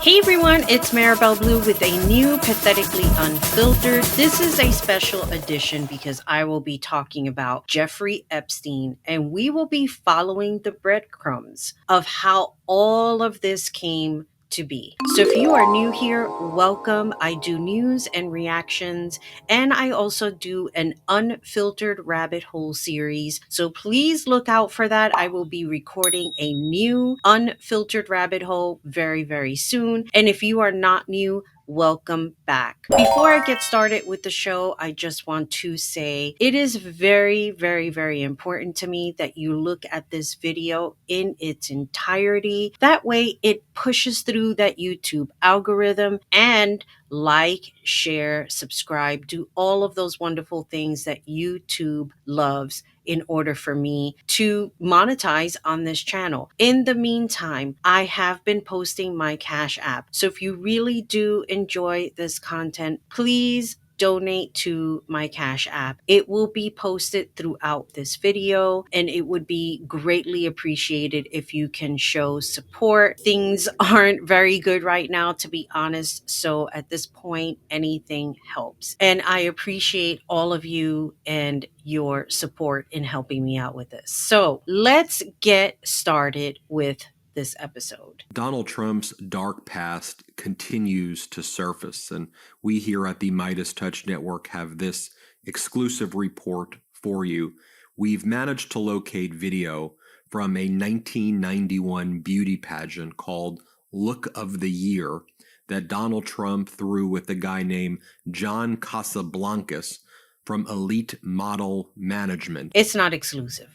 Hey everyone, it's Maribel Blue with a new Pathetically Unfiltered. This is a special edition because I will be talking about Jeffrey Epstein and we will be following the breadcrumbs of how all of this came to be. So if you are new here, welcome. I do news and reactions, and I also do an Unfiltered Rabbit Hole series. So please look out for that. I will be recording a new Unfiltered Rabbit Hole very, very soon. And if you are not new, welcome back. Before I get started with the show, I just want to say it is very, very, very important to me that you look at this video in its entirety. That way it pushes through that YouTube algorithm and like, share, subscribe, do all of those wonderful things that YouTube loves in order for me to monetize on this channel. In the meantime, I have been posting my Cash App. So if you really do enjoy this content, please donate to my Cash App. It will be posted throughout this video, and it would be greatly appreciated if you can show support. Things aren't very good right now, to be honest. So at this point, anything helps. And I appreciate all of you and your support in helping me out with this. So let's get started with this episode. Donald Trump's dark past continues to surface, and we here at the Meidas Touch Network have this exclusive report for you. We've managed to locate video from a 1991 beauty pageant called Look of the Year that Donald Trump threw with a guy named John Casablancas from Elite Model Management. It's not exclusive.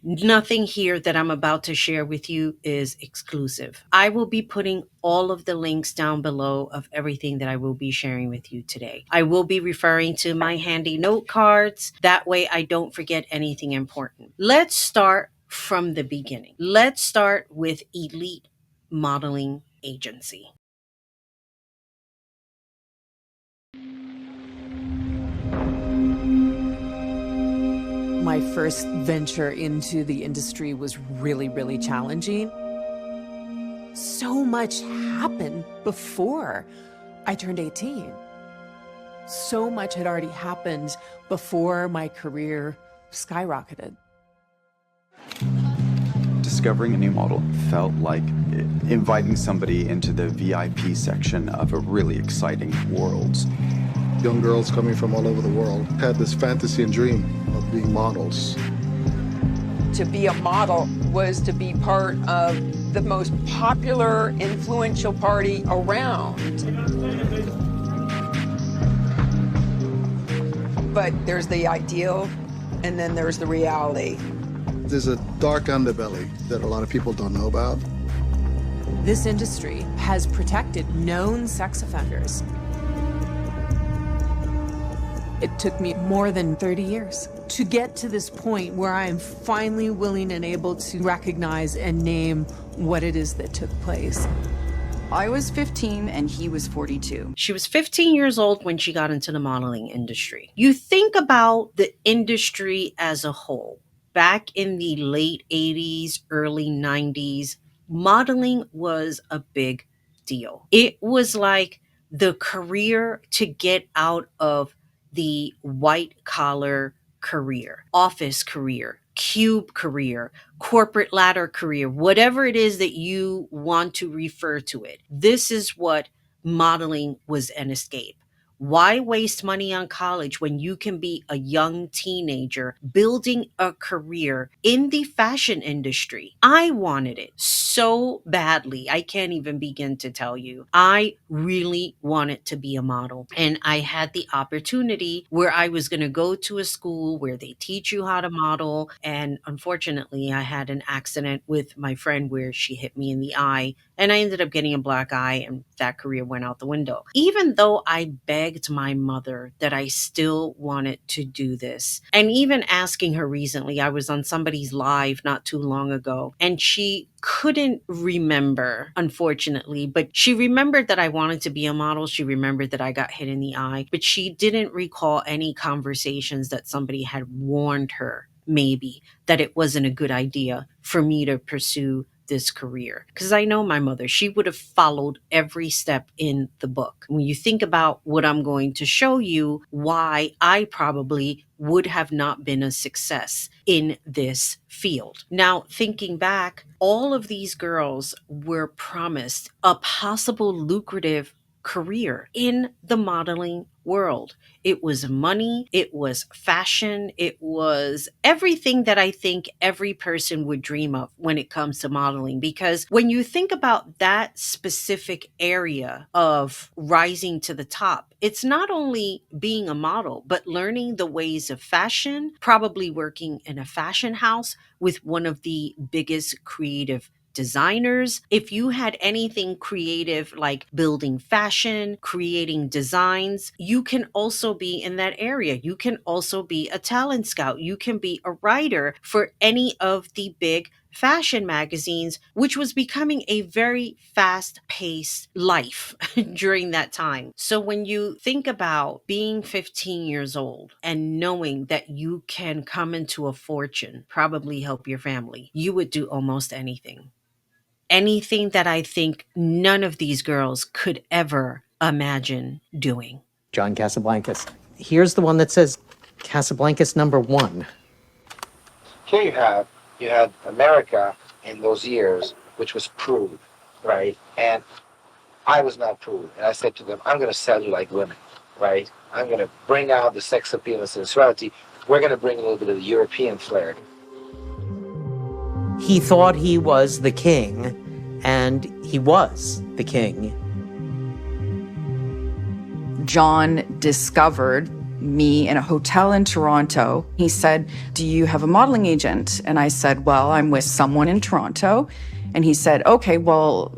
Nothing here that I'm about to share with you is exclusive. I will be putting all of the links down below of everything that I will be sharing with you today. I will be referring to my handy note cards. That way I don't forget anything important. Let's start from the beginning. Let's start with Elite Modeling Agency. My first venture into the industry was really, really challenging. So much happened before I turned 18. So much had already happened before my career skyrocketed. Discovering a new model felt like inviting somebody into the VIP section of a really exciting world. Young girls coming from all over the world had this fantasy and dream of being models. To be a model was to be part of the most popular, influential party around. But there's the ideal, and then there's the reality. There's a dark underbelly that a lot of people don't know about. This industry has protected known sex offenders. It took me more than 30 years to get to this point where I am finally willing and able to recognize and name what it is that took place. I was 15 and he was 42. She was 15 years old when she got into the modeling industry. You think about the industry as a whole. Back in the late 80s, early 90s, modeling was a big deal. It was like the career to get out of the white collar career, office career, cube career, corporate ladder career, whatever it is that you want to refer to it. This is what modeling was an escape. Why waste money on college when you can be a young teenager building a career in the fashion industry? I wanted it so badly. I can't even begin to tell you. I really wanted to be a model. And I had the opportunity where I was going to go to a school where they teach you how to model. And unfortunately, I had an accident with my friend where she hit me in the eye. And I ended up getting a black eye, and that career went out the window. Even though I begged my mother that I still wanted to do this, and even asking her recently, I was on somebody's live not too long ago, and she couldn't remember, unfortunately, but she remembered that I wanted to be a model. She remembered that I got hit in the eye, but she didn't recall any conversations that somebody had warned her, maybe, that it wasn't a good idea for me to pursue this career. Because I know my mother, she would have followed every step in the book. When you think about what I'm going to show you, why I probably would have not been a success in this field. Now, thinking back, all of these girls were promised a possible lucrative career in the modeling world. It was money, it was fashion, it was everything that I think every person would dream of when it comes to modeling. Because when you think about that specific area of rising to the top, it's not only being a model, but learning the ways of fashion, probably working in a fashion house with one of the biggest creative designers. If you had anything creative like building fashion, creating designs, you can also be in that area. You can also be a talent scout. You can be a writer for any of the big fashion magazines, which was becoming a very fast paced life during that time. So when you think about being 15 years old and knowing that you can come into a fortune, probably help your family, you would do almost anything. Anything that I think none of these girls could ever imagine doing. John Casablancas. Here's the one that says Casablancas #1. Here you had America in those years, which was proved, right? And I was not proved. And I said to them, I'm going to sell you like women, right? I'm going to bring out the sex appeal and sensuality. We're going to bring a little bit of the European flair. He thought he was the king, and he was the king. John discovered me in a hotel in Toronto. He said, "Do you have a modeling agent?" And I said, "Well, I'm with someone in Toronto." And he said, "Okay, well,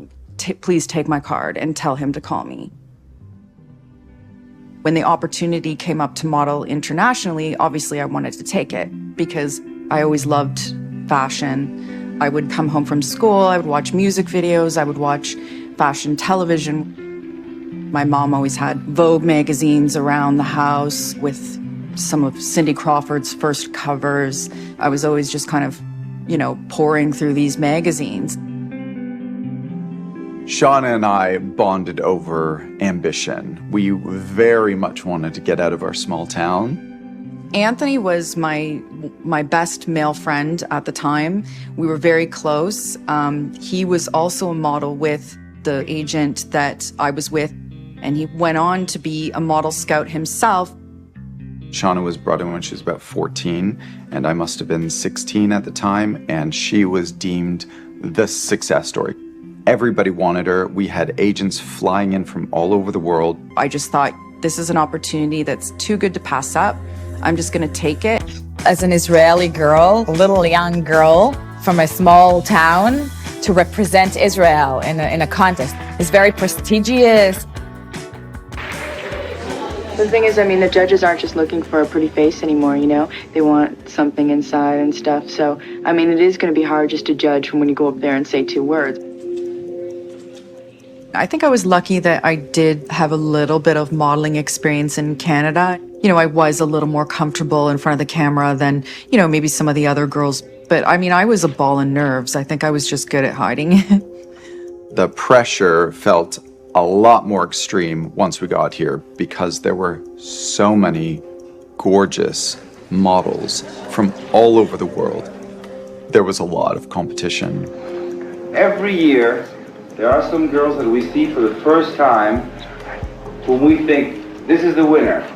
please take my card and tell him to call me." When the opportunity came up to model internationally, obviously I wanted to take it because I always loved fashion. I would come home from school, I would watch music videos, I would watch fashion television. My mom always had Vogue magazines around the house with some of Cindy Crawford's first covers. I was always just kind of, pouring through these magazines. Shauna and I bonded over ambition. We very much wanted to get out of our small town. Anthony was my best male friend at the time. We were very close. He was also a model with the agent that I was with, and he went on to be a model scout himself. Shauna was brought in when she was about 14, and I must have been 16 at the time, and she was deemed the success story. Everybody wanted her. We had agents flying in from all over the world. I just thought, this is an opportunity that's too good to pass up. I'm just going to take it. As an Israeli girl, a little young girl from a small town, to represent Israel in a contest is very prestigious. The thing is, the judges aren't just looking for a pretty face anymore, They want something inside and stuff. So, it is going to be hard just to judge from when you go up there and say 2 words. I think I was lucky that I did have a little bit of modeling experience in Canada. I was a little more comfortable in front of the camera than, maybe some of the other girls. But I was a ball of nerves. I think I was just good at hiding. The pressure felt a lot more extreme once we got here because there were so many gorgeous models from all over the world. There was a lot of competition. Every year, there are some girls that we see for the first time whom we think, this is the winner.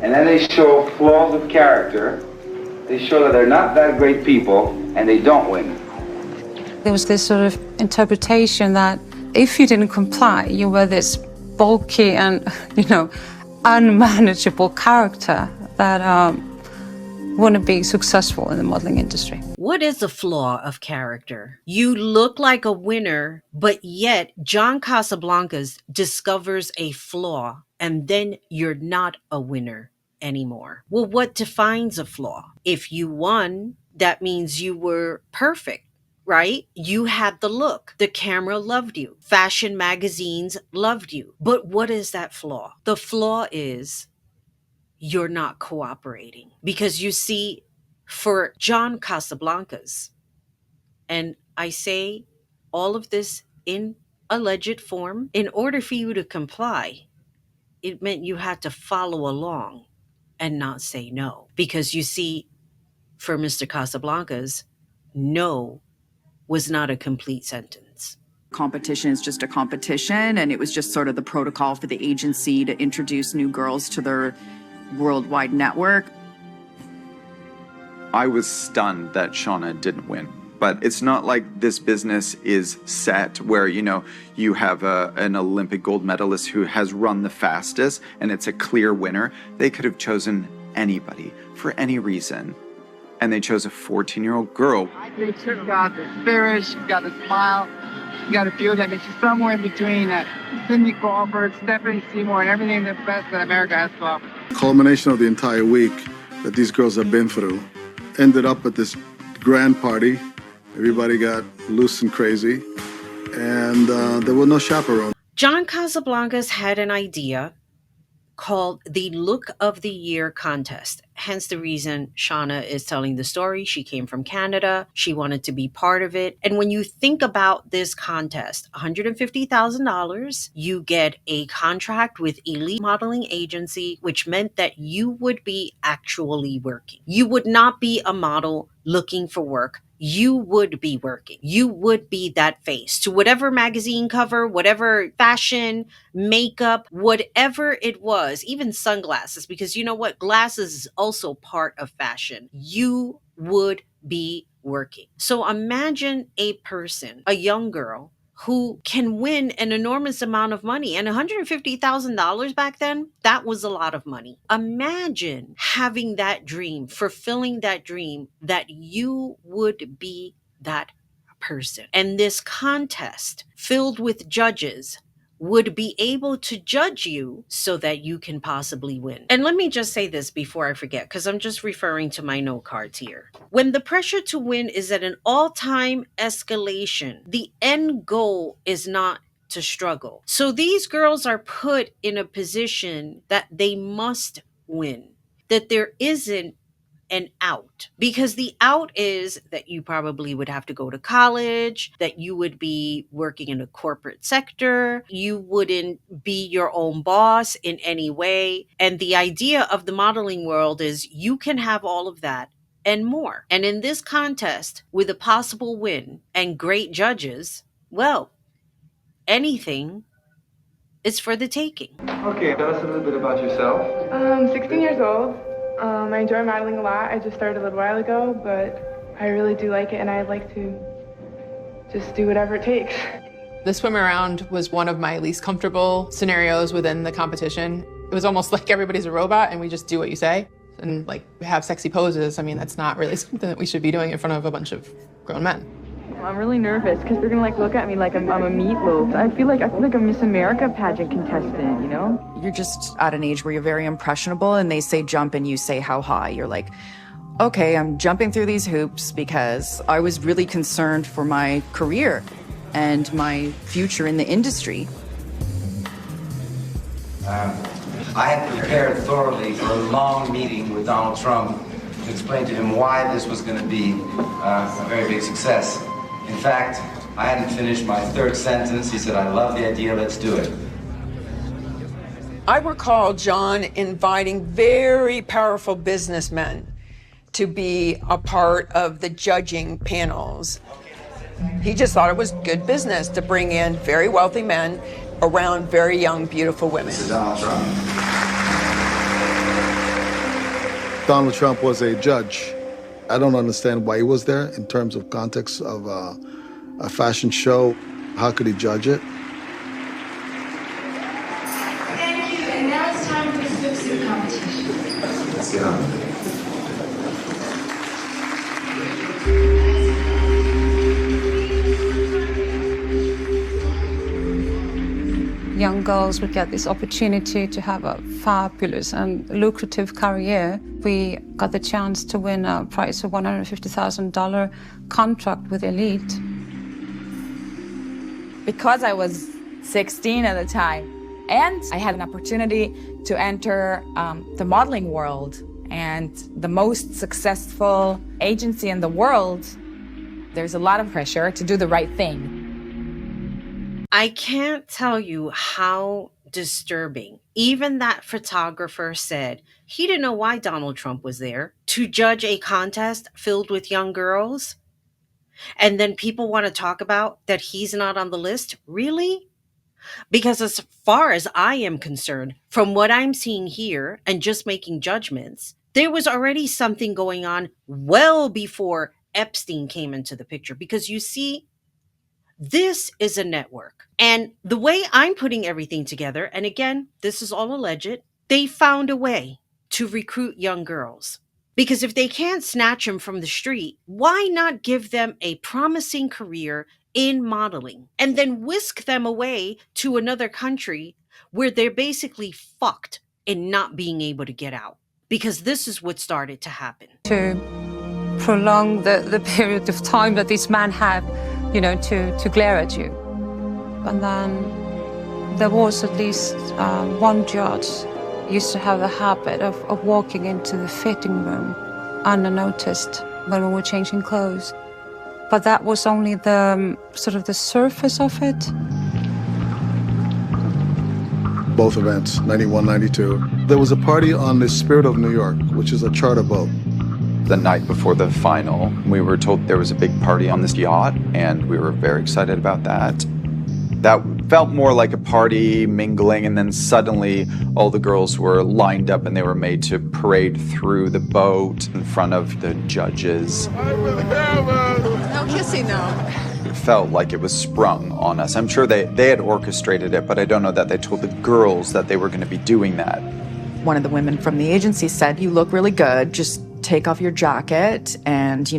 And then they show flaws of character. They show that they're not that great people, and they don't win. There was this sort of interpretation that if you didn't comply, you were this bulky and, unmanageable character that wouldn't be successful in the modeling industry. What is a flaw of character? You look like a winner, but yet John Casablancas discovers a flaw, and then you're not a winner anymore. Well, what defines a flaw? If you won, that means you were perfect, right? You had the look. The camera loved you. Fashion magazines loved you. But what is that flaw? The flaw is you're not cooperating. Because you see, for John Casablancas, and I say all of this in alleged form. In order for you to comply, it meant you had to follow along and not say no. Because you see, for Mr. Casablancas, no was not a complete sentence. Competition is just a competition, and it was just sort of the protocol for the agency to introduce new girls to their worldwide network. I was stunned that Shauna didn't win. But it's not like this business is set where, you have an Olympic gold medalist who has run the fastest and it's a clear winner. They could have chosen anybody for any reason. And they chose a 14-year-old girl. I think she's got the spirit, she's got the smile, she's got a beauty. I mean, she's somewhere in between Cindy Crawford, Stephanie Seymour, and everything the best that America has to offer. The culmination of the entire week that these girls have been through ended up at this grand party. Everybody got loose and crazy, and there were no chaperones. John Casablancas had an idea called the Look of the Year contest. Hence the reason Shauna is telling the story. She came from Canada. She wanted to be part of it. And when you think about this contest, $150,000, you get a contract with Elite Modeling Agency, which meant that you would be actually working. You would not be a model looking for work. You would be working. You would be that face to whatever magazine cover, whatever fashion, makeup, whatever it was, even sunglasses, because you know what? Glasses is also part of fashion. You would be working. So imagine a person, a young girl, who can win an enormous amount of money. And $150,000 back then, that was a lot of money. Imagine having that dream, fulfilling that dream, that you would be that person. And this contest filled with judges would be able to judge you so that you can possibly win. And let me just say this before I forget, because I'm just referring to my note cards here. When the pressure to win is at an all-time escalation, the end goal is not to struggle. So these girls are put in a position that they must win, that there isn't an out, because the out is that you probably would have to go to college, that you would be working in a corporate sector, you wouldn't be your own boss in any way. And the idea of the modeling world is you can have all of that and more. And in this contest, with a possible win and great judges, well, anything is for the taking. Okay, tell us a little bit about yourself. I'm 16 years old. I enjoy modeling a lot. I just started a little while ago, but I really do like it, and I'd like to just do whatever it takes. The swim around was one of my least comfortable scenarios within the competition. It was almost like everybody's a robot and we just do what you say. And like have sexy poses. I mean, that's not really something that we should be doing in front of a bunch of grown men. I'm really nervous because they're gonna look at me like I'm a meatloaf. I feel like a Miss America pageant contestant, you know? You're just at an age where you're very impressionable and they say jump and you say how high. You're like, okay, I'm jumping through these hoops because I was really concerned for my career and my future in the industry. I had prepared thoroughly for a long meeting with Donald Trump to explain to him why this was going to be a very big success. In fact, I hadn't finished my third sentence. He said, I love the idea, let's do it. I recall John inviting very powerful businessmen to be a part of the judging panels. He just thought it was good business to bring in very wealthy men around very young, beautiful women. This is Donald Trump. Donald Trump was a judge. I don't understand why he was there in terms of context of a fashion show. How could he judge it? Thank you, and now it's time for the swimsuit competition. Let's get on with it. Young girls would get this opportunity to have a fabulous and lucrative career. We got the chance to win a prize of $150,000 contract with Elite. Because I was 16 at the time, and I had an opportunity to enter the modeling world, and the most successful agency in the world There's a lot of pressure to do the right thing. I can't tell you how disturbing. Even that photographer said he didn't know why Donald Trump was there to judge a contest filled with young girls. And then people want to talk about that he's not on the list. Really? Because as far as I am concerned, from what I'm seeing here and just making judgments, there was already something going on well before Epstein came into the picture. Because you see, this is a network. And the way I'm putting everything together, and again, this is all alleged, they found a way to recruit young girls. Because if they can't snatch them from the street, why not give them a promising career in modeling and then whisk them away to another country where they're basically fucked in not being able to get out? Because this is what started to happen. To prolong the period of time that this man had, to glare at you. And then there was at least one judge used to have the habit of walking into the fitting room unnoticed when we were changing clothes. But that was only the sort of the surface of it. Both events, 91, 92. There was a party on the Spirit of New York, which is a charter boat. The night before the final, we were told there was a big party on this yacht, and we were very excited about that. That felt more like a party, mingling, and then suddenly all the girls were lined up and they were made to parade through the boat in front of the judges. No kissing, though. It felt like it was sprung on us. I'm sure they had orchestrated it, but I don't know that they told the girls that they were going to be doing that. One of the women from the agency said, "You look really good, just take off your jacket and,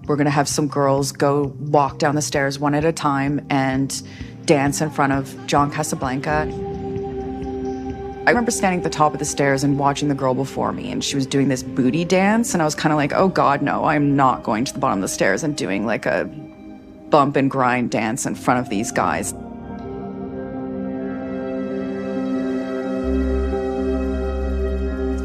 we're going to have some girls go walk down the stairs one at a time and dance in front of John Casablanca." I remember standing at the top of the stairs and watching the girl before me, and she was doing this booty dance, and I was kind of like, oh God, no, I'm not going to the bottom of the stairs and doing like a bump and grind dance in front of these guys.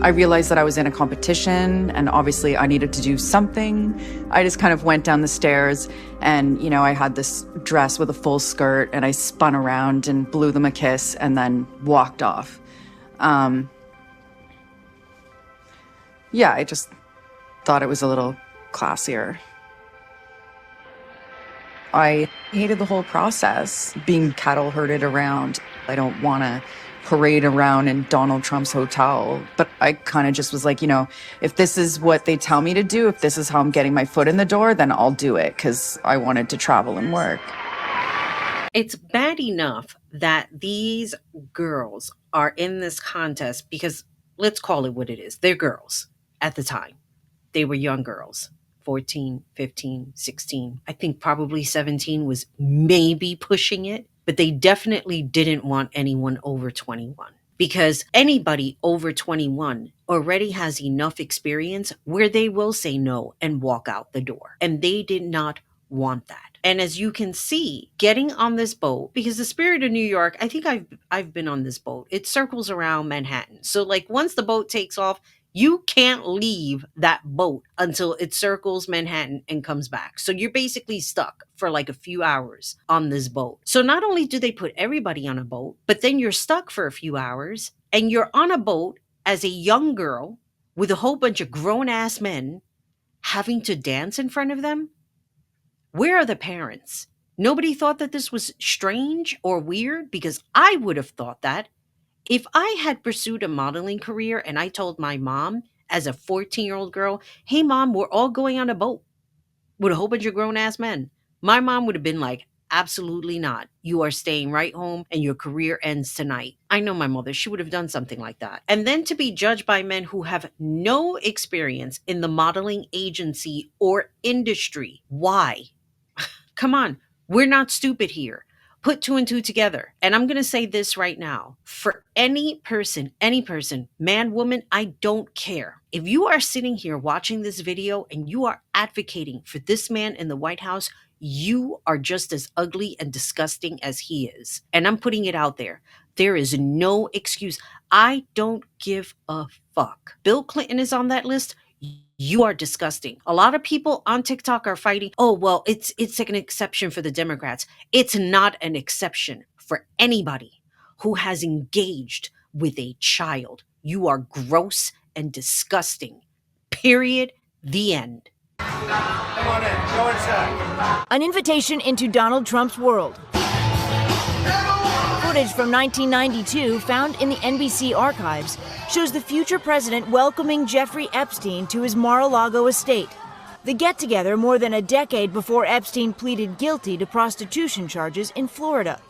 I realized that I was in a competition and obviously I needed to do something. I just kind of went down the stairs and, I had this dress with a full skirt and I spun around and blew them a kiss and then walked off. I just thought it was a little classier. I hated the whole process, being cattle herded around. I don't want to parade around in Donald Trump's hotel. But I kind of just was like, if this is what they tell me to do, if this is how I'm getting my foot in the door, then I'll do it because I wanted to travel and work. It's bad enough that these girls are in this contest because let's call it what it is. They're girls at the time. They were young girls, 14, 15, 16. I think probably 17 was maybe pushing it. But they definitely didn't want anyone over 21 because anybody over 21 already has enough experience where they will say no and walk out the door. And they did not want that. And as you can see, getting on this boat, because the Spirit of New York, I think I've been on this boat. It circles around Manhattan. So like once the boat takes off, you can't leave that boat until it circles Manhattan and comes back. So you're basically stuck for like a few hours on this boat. So not only do they put everybody on a boat, but then you're stuck for a few hours and you're on a boat as a young girl with a whole bunch of grown-ass men having to dance in front of them. Where are the parents? Nobody thought that this was strange or weird because I would have thought that. If I had pursued a modeling career and I told my mom as a 14-year-old girl, hey, Mom, we're all going on a boat with a whole bunch of grown-ass men, my mom would have been like, absolutely not. You are staying right home and your career ends tonight. I know my mother. She would have done something like that. And then to be judged by men who have no experience in the modeling agency or industry. Why? Come on. We're not stupid here. Put two and two together. And I'm going to say this right now. For any person, man, woman, I don't care. If you are sitting here watching this video and you are advocating for this man in the White House, you are just as ugly and disgusting as he is. And I'm putting it out there. There is no excuse. I don't give a fuck. Bill Clinton is on that list. You are disgusting. A lot of people on TikTok are fighting. Oh, well, it's like an exception for the Democrats. It's not an exception for anybody who has engaged with a child. You are gross and disgusting. Period. The end. Come on in. Go inside. An invitation into Donald Trump's world. Footage from 1992 found in the NBC Archives shows the future president welcoming Jeffrey Epstein to his Mar-A-Lago estate. The get-together more than a decade before Epstein pleaded guilty to prostitution charges in Florida.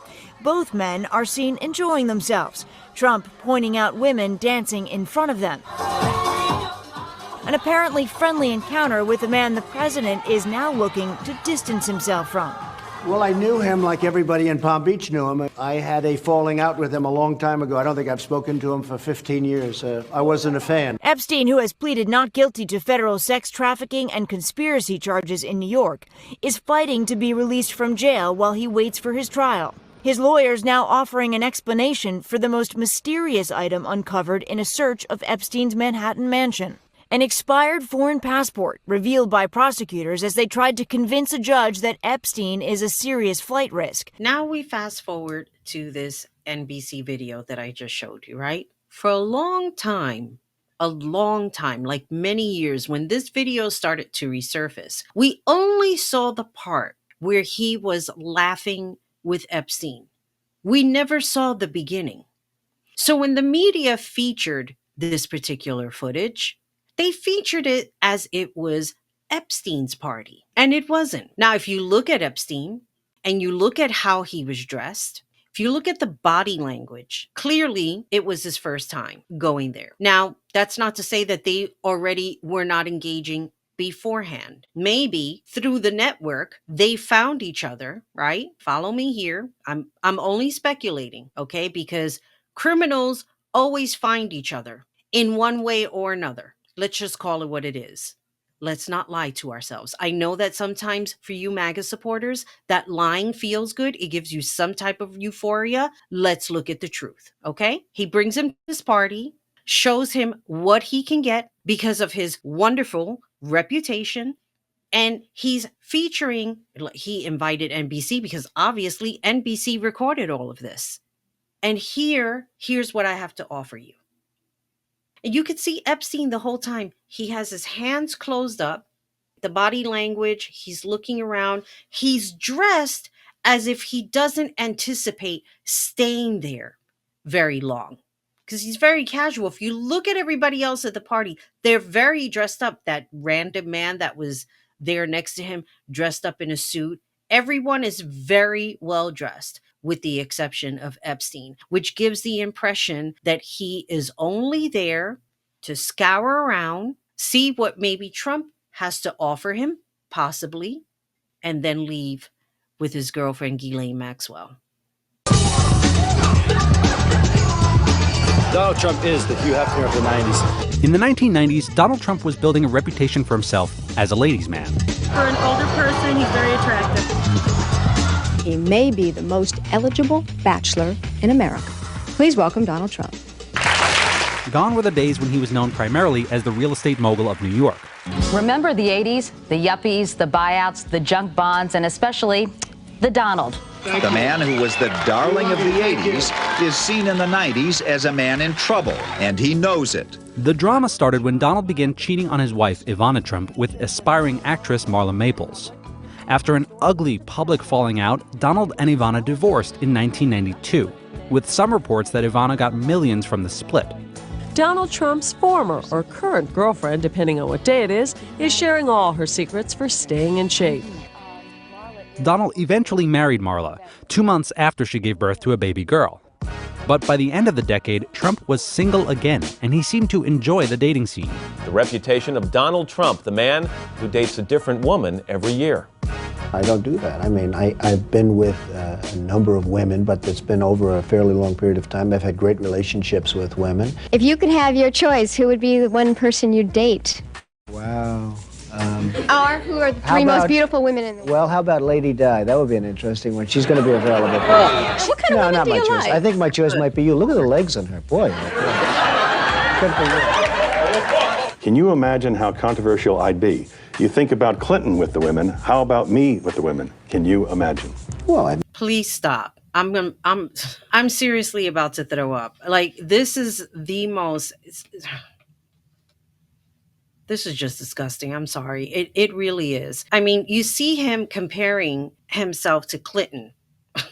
Both men are seen enjoying themselves, Trump pointing out women dancing in front of them. An apparently friendly encounter with a man the president is now looking to distance himself from. Well, I knew him like everybody in Palm Beach knew him. I had a falling out with him a long time ago. I don't think I've spoken to him for 15 years. I wasn't a fan. Epstein, who has pleaded not guilty to federal sex trafficking and conspiracy charges in New York, is fighting to be released from jail while he waits for his trial. His lawyers now offering an explanation for the most mysterious item uncovered in a search of Epstein's Manhattan mansion. An expired foreign passport revealed by prosecutors as they tried to convince a judge that Epstein is a serious flight risk. Now we fast forward to this NBC video that I just showed you, right? For a long time, like many years, when this video started to resurface, we only saw the part where he was laughing with Epstein. We never saw the beginning. So when the media featured this particular footage, they featured it as it was Epstein's party, and it wasn't. Now, if you look at Epstein and you look at how he was dressed, if you look at the body language, clearly it was his first time going there. Now, that's not to say that they already were not engaging beforehand. Maybe through the network, they found each other, right? Follow me here. I'm only speculating, okay? Because criminals always find each other in one way or another. Let's just call it what it is. Let's not lie to ourselves. I know that sometimes for you MAGA supporters, that lying feels good. It gives you some type of euphoria. Let's look at the truth, okay? He brings him to this party, shows him what he can get because of his wonderful reputation, and he's featuring, he invited NBC because obviously NBC recorded all of this. And here's what I have to offer you. And you could see Epstein the whole time. He has his hands closed up, the body language, he's looking around. He's dressed as if he doesn't anticipate staying there very long because he's very casual. If you look at everybody else at the party, they're very dressed up. That random man that was there next to him, dressed up in a suit. Everyone is very well dressed, with the exception of Epstein, which gives the impression that he is only there to scour around, see what maybe Trump has to offer him, possibly, and then leave with his girlfriend, Ghislaine Maxwell. Donald Trump is the Hugh Hefner of the 90s. In the 1990s, Donald Trump was building a reputation for himself as a ladies' man. For an older person, he's very attractive. He may be the most eligible bachelor in America. Please welcome Donald Trump. Gone were the days when he was known primarily as the real estate mogul of New York. Remember the 80s? The yuppies, the buyouts, the junk bonds, and especially the Donald. The man who was the darling of the 80s is seen in the 90s as a man in trouble, and he knows it. The drama started when Donald began cheating on his wife, Ivana Trump, with aspiring actress Marla Maples. After an ugly public falling out, Donald and Ivana divorced in 1992, with some reports that Ivana got millions from the split. Donald Trump's former or current girlfriend, depending on what day it is sharing all her secrets for staying in shape. Donald eventually married Marla, 2 months after she gave birth to a baby girl. But by the end of the decade, Trump was single again, and he seemed to enjoy the dating scene. The reputation of Donald Trump, the man who dates a different woman every year. I don't do that. I mean, I've been with a number of women, but it's been over a fairly long period of time. I've had great relationships with women. If you could have your choice, who would be the one person you'd date? Wow. Or who are the three most beautiful women in the world? Well, how about Lady Di? That would be an interesting one. She's going to be available. What kind of women do you choice. like? I think my choice might be you. Look at the legs on her. Boy. Can you imagine how controversial I'd be? You think about Clinton with the women. How about me with the women? Can you imagine? Well, Please stop. I'm seriously about to throw up. Like, this is the most, this is just disgusting. I'm sorry. It really is. I mean, you see him comparing himself to Clinton.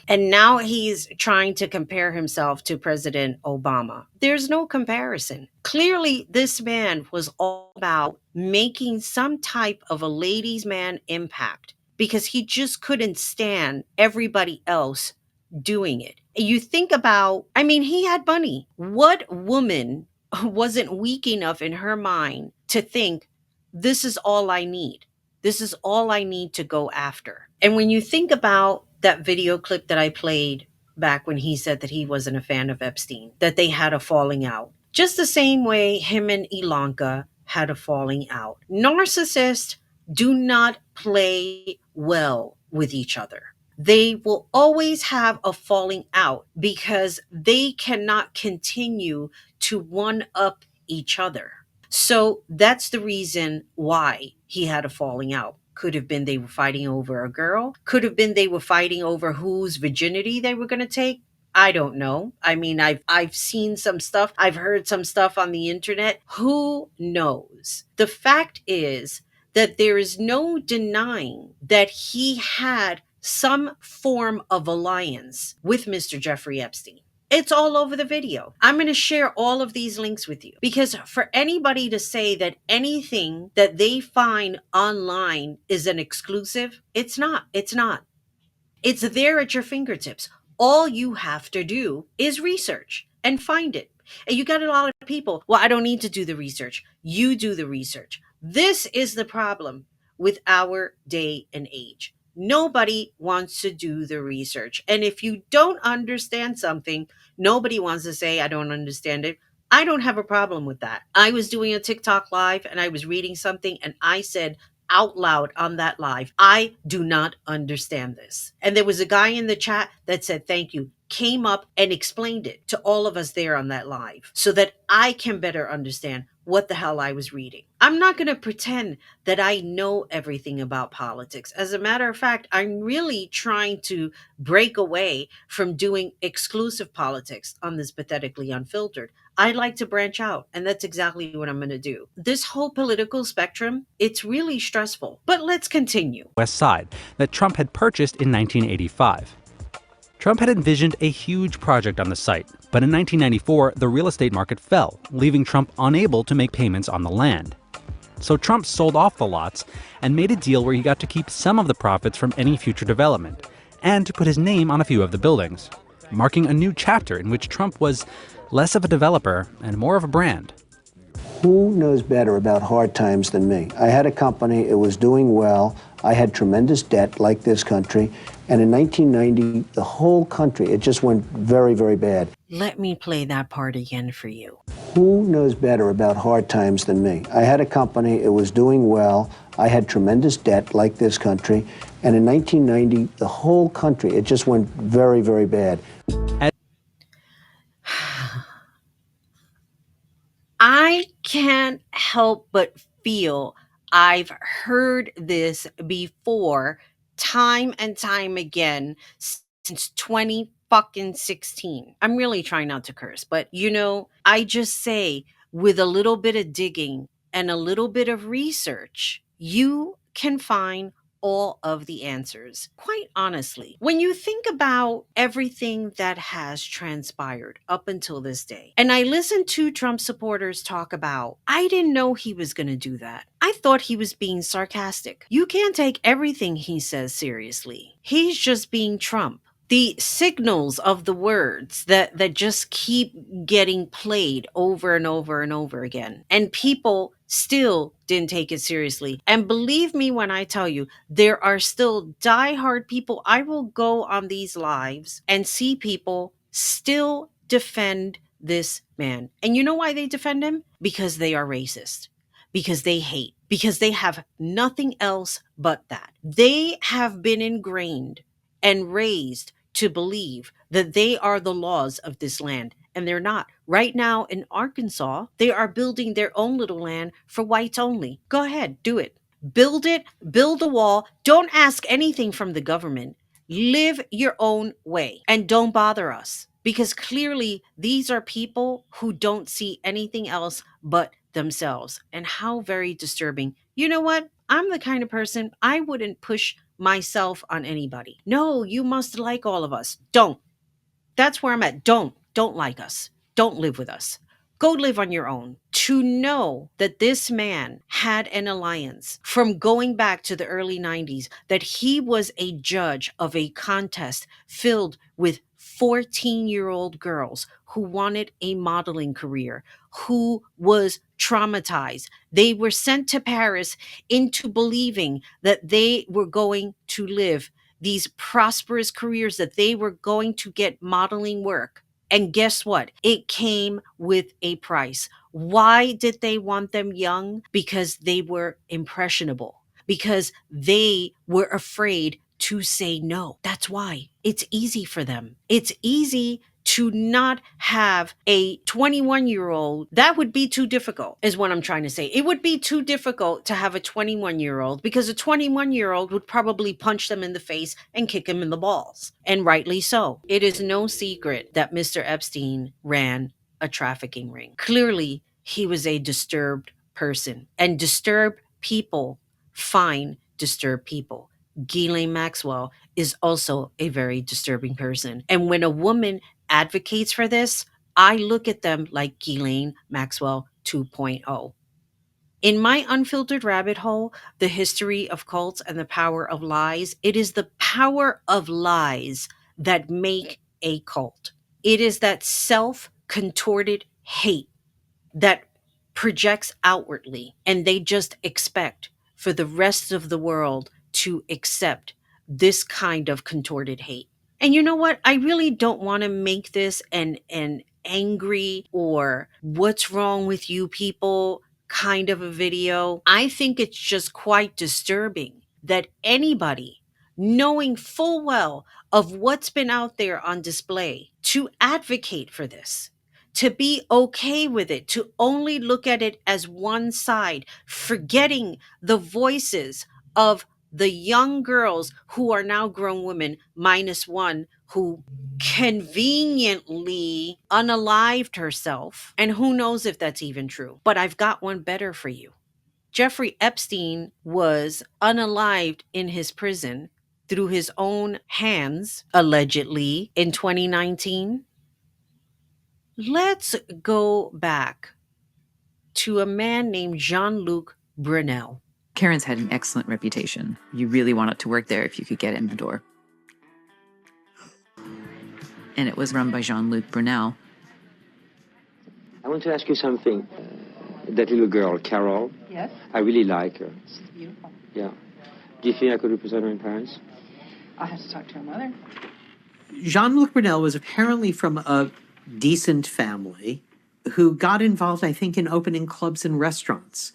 And now he's trying to compare himself to President Obama. There's no comparison. Clearly, this man was all about making some type of a ladies' man impact because he just couldn't stand everybody else doing it. You think about, I mean, he had money. What woman wasn't weak enough in her mind to think, this is all I need? This is all I need to go after. And when you think about that video clip that I played back when he said that he wasn't a fan of Epstein, that they had a falling out, just the same way him and Ilanka had a falling out. Narcissists do not play well with each other. They will always have a falling out because they cannot continue to one up each other. So that's the reason why he had a falling out. Could have been they were fighting over a girl. Could have been they were fighting over whose virginity they were going to take. I don't know. I mean, I've seen some stuff. I've heard some stuff on the internet. Who knows? The fact is that there is no denying that he had some form of alliance with Mr. Jeffrey Epstein. It's all over the video. I'm going to share all of these links with you because for anybody to say that anything that they find online is an exclusive, it's not. It's not. It's there at your fingertips. All you have to do is research and find it. And you got a lot of people, well, I don't need to do the research. You do the research. This is the problem with our day and age. Nobody wants to do the research. And if you don't understand something, nobody wants to say, I don't understand it. I don't have a problem with that. I was doing a TikTok live and I was reading something and I said out loud on that live, I do not understand this. And there was a guy in the chat that said, thank you, came up and explained it to all of us there on that live so that I can better understand what the hell I was reading. I'm not going to pretend that I know everything about politics. As a matter of fact, I'm really trying to break away from doing exclusive politics on this Pathetically Unfiltered. I'd like to branch out, and that's exactly what I'm going to do. This whole political spectrum, it's really stressful. But let's continue. West Side that Trump had purchased in 1985. Trump had envisioned a huge project on the site, but in 1994, the real estate market fell, leaving Trump unable to make payments on the land. So Trump sold off the lots and made a deal where he got to keep some of the profits from any future development, and to put his name on a few of the buildings, marking a new chapter in which Trump was less of a developer and more of a brand. Who knows better about hard times than me? I had a company, it was doing well, I had tremendous debt like this country, and in 1990, the whole country, it just went very, very bad. Let me play that part again for you. Who knows better about hard times than me? I had a company, it was doing well, I had tremendous debt like this country, and in 1990, the whole country, it just went very, very bad. I can't help but feel I've heard this before, time and time again, since 2016. I'm really trying not to curse, but I just say with a little bit of digging and a little bit of research, you can find all of the answers. Quite honestly, when you think about everything that has transpired up until this day, and I listened to Trump supporters talk about, I didn't know he was going to do that. I thought he was being sarcastic. You can't take everything he says seriously. He's just being Trump. The signals of the words that just keep getting played over and over and over again. And people still didn't take it seriously. And believe me when I tell you, there are still diehard people. I will go on these lives and see people still defend this man. And you know why they defend him? Because they are racist. Because they hate. Because they have nothing else but that. They have been ingrained and raised to believe that they are the laws of this land. and they're not. Right now in Arkansas, they are building their own little land for whites only. Go ahead, do it. Build it, build a wall. Don't ask anything from the government. Live your own way and don't bother us, because clearly these are people who don't see anything else but themselves. And how very disturbing. You know what? I'm the kind of person, I wouldn't push myself on anybody. No, you must like all of us. Don't. That's where I'm at. Don't like us. Don't live with us. Go live on your own. To know that this man had an alliance from going back to the early 90s, that he was a judge of a contest filled with 14-year-old girls who wanted a modeling career, who was traumatized. They were sent to Paris into believing that they were going to live these prosperous careers, that they were going to get modeling work. And guess what? It came with a price. Why did they want them young? Because they were impressionable, because they were afraid to say no. That's why. It's easy for them. It's easy to not have a 21-year-old. That would be too difficult, is what I'm trying to say. It would be too difficult to have a 21-year-old, because a 21-year-old would probably punch them in the face and kick them in the balls. And rightly so. It is no secret that Mr. Epstein ran a trafficking ring. Clearly, he was a disturbed person, and disturbed people find disturbed people. Ghislaine Maxwell is also a very disturbing person. And when a woman advocates for this, I look at them like Ghislaine Maxwell 2.0. In my Unfiltered Rabbit Hole, the history of cults and the power of lies, it is the power of lies that make a cult. It is that self-contorted hate that projects outwardly, and they just expect for the rest of the world to accept this kind of contorted hate. And you know what? I really don't want to make this an angry or what's wrong with you people kind of a video. I think it's just quite disturbing that anybody, knowing full well of what's been out there on display, to advocate for this, to be okay with it, to only look at it as one side, forgetting the voices of the young girls who are now grown women, minus one who conveniently unalived herself. And who knows if that's even true. But I've got one better for you. Jeffrey Epstein was unalived in his prison through his own hands, allegedly, in 2019. Let's go back to a man named Jean-Luc Brunel. Karen's had an excellent reputation. You really wanted to work there if you could get in the door. And it was run by Jean-Luc Brunel. I want to ask you something. That little girl, Carol. Yes. I really like her. She's beautiful. Yeah. Do you think I could represent her in Paris? I'll have to talk to her mother. Jean-Luc Brunel was apparently from a decent family who got involved, I think, in opening clubs and restaurants.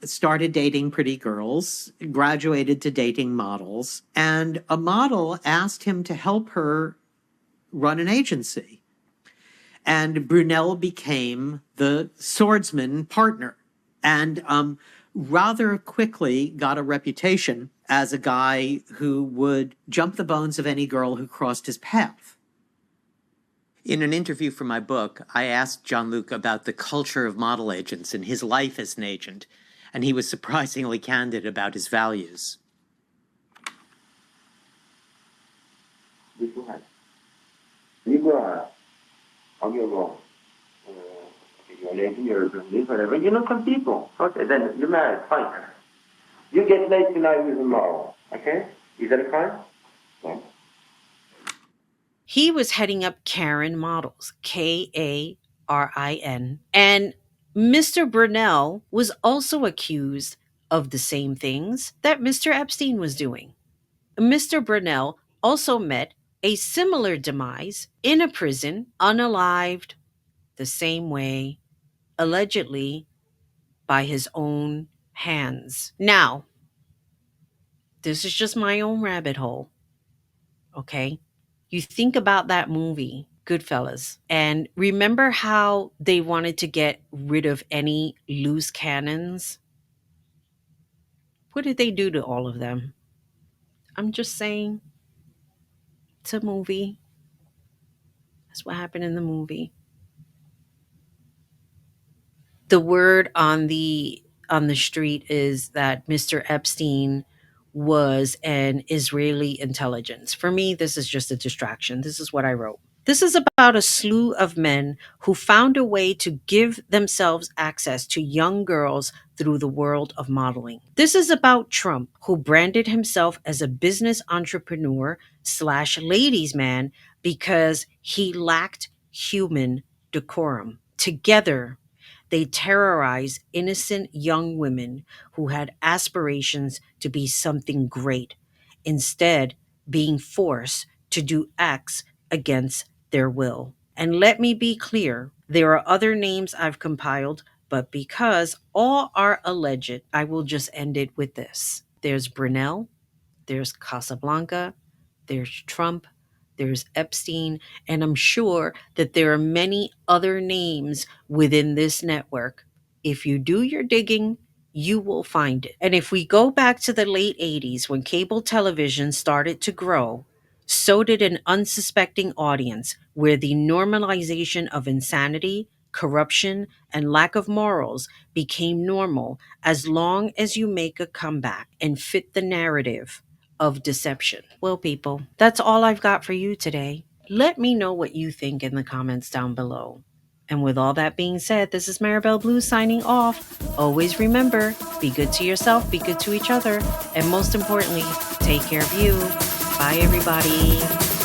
Started dating pretty girls, graduated to dating models, and a model asked him to help her run an agency. And Brunel became the swordsman partner, and rather quickly got a reputation as a guy who would jump the bones of any girl who crossed his path. In an interview for my book, I asked Jean-Luc about the culture of model agents and his life as an agent, and he was surprisingly candid about his values. Whatever. You know some people. Okay, then you're married, fine. You get late tonight with a model, okay? Is that a crime? No. He was heading up Karen Models, Karin. And Mr. Brunel was also accused of the same things that Mr. Epstein was doing. Mr. Brunel also met a similar demise in a prison, unalived, the same way, allegedly by his own hands. Now, this is just my own rabbit hole, okay? You think about that movie Goodfellas. And remember how they wanted to get rid of any loose cannons? What did they do to all of them? I'm just saying, it's a movie. That's what happened in the movie. The word on the street is that Mr. Epstein was an Israeli intelligence. For me, this is just a distraction. This is what I wrote. This is about a slew of men who found a way to give themselves access to young girls through the world of modeling. This is about Trump, who branded himself as a business entrepreneur / ladies' man because he lacked human decorum. Together, they terrorized innocent young women who had aspirations to be something great, instead being forced to do acts against their will. And let me be clear, there are other names I've compiled, but because all are alleged, I will just end it with this. There's Brunel, there's Casablanca, there's Trump, there's Epstein, and I'm sure that there are many other names within this network. If you do your digging, you will find it. And if we go back to the late 80s when cable television started to grow, so did an unsuspecting audience where the normalization of insanity, corruption, and lack of morals became normal as long as you make a comeback and fit the narrative of deception. Well, people, that's all I've got for you today. Let me know what you think in the comments down below. And with all that being said, this is Maribel Blue signing off. Always remember, be good to yourself, be good to each other, and most importantly, take care of you. Bye, everybody.